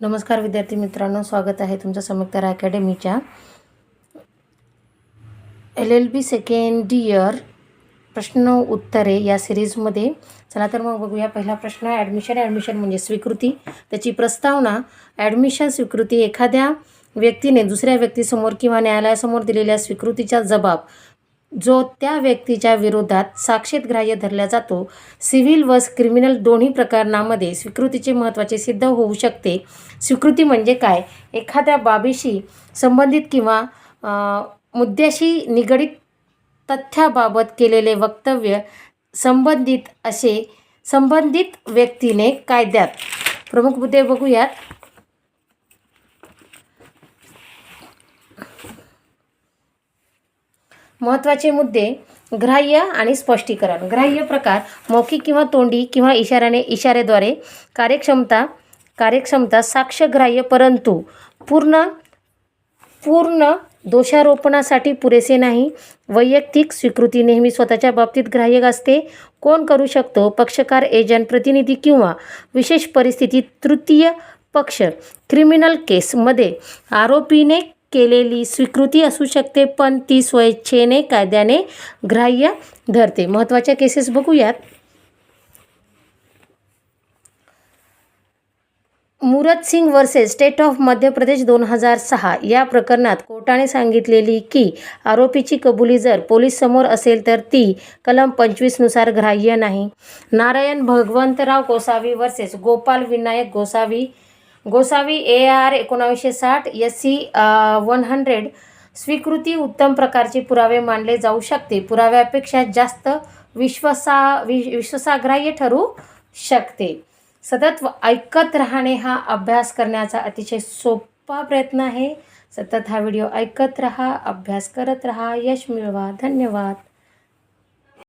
नमस्कार विद्यार्थी मित्रांनो, स्वागत आहे तुमचं संयुक्त अकॅडमीच्या LLB सेकंड इयर प्रश्न उत्तरे या सिरीजमध्ये. चला तर मग बघूया. पहिला प्रश्न आहे ॲडमिशन म्हणजे स्वीकृती, त्याची प्रस्तावना. ॲडमिशन स्वीकृती एखाद्या व्यक्तीने दुसऱ्या व्यक्तीसमोर किंवा न्यायालयासमोर दिलेल्या स्वीकृतीचा जबाब जो त्या व्यक्तीच्या विरोधात साक्षीत ग्राह्य धरला जातो. सिव्हिल व क्रिमिनल दोन्ही प्रकरणांमध्ये स्वीकृतीचे महत्त्वाचे सिद्ध होऊ शकते. स्वीकृती म्हणजे काय? एखाद्या बाबीशी संबंधित किंवा मुद्द्याशी निगडीत तथ्याबाबत केलेले वक्तव्य संबंधित व्यक्तीने कायद्यात. प्रमुख मुद्दे बघूयात. महत्त्वाचे मुद्दे: ग्राह्य आणि स्पष्टीकरण. ग्राह्य प्रकार: मौखिक किंवा तोंडी किंवा इशारेद्वारे. कार्यक्षमता साक्ष्यग्राह्य परंतु पूर्ण दोषारोपणासाठी पुरेसे नाही. वैयक्तिक स्वीकृती नेहमी स्वतःच्या बाबतीत ग्राह्य असते. कोण करू शकतो? पक्षकार, एजंट, प्रतिनिधी किंवा विशेष परिस्थितीत तृतीय पक्ष. क्रिमिनल केसमध्ये आरोपीने केलेली स्वीकृती असू शकते, पण ती स्वेच्छेने कायद्याने ग्राह्य धरते. महत्त्वाच्या केसेस बघूयात. मूरत Singh versus state of Madhya Pradesh 2006 या प्रकरणात कोर्टाने सांगितलेली की आरोपीची कबुली जर पोलीस समोर असेल तर ती कलम 25 नुसार ग्राह्य नाही. Narayan Bhagwantrao Gosavi versus Gopal Vinayak Gosavi AR 1960 SC 100. स्वीकृती उत्तम प्रकारचे पुरावे मानले जाऊ शकते. पुराव्यापेक्षा जास्त विश्वासार्ह ठरू शकते. सतत ऐकत राहणे हा अभ्यास करण्याचा अतिशय सोपा प्रयत्न आहे. सतत हा व्हिडिओ ऐकत राहा, अभ्यास करत राहा, यश मिळवा. धन्यवाद.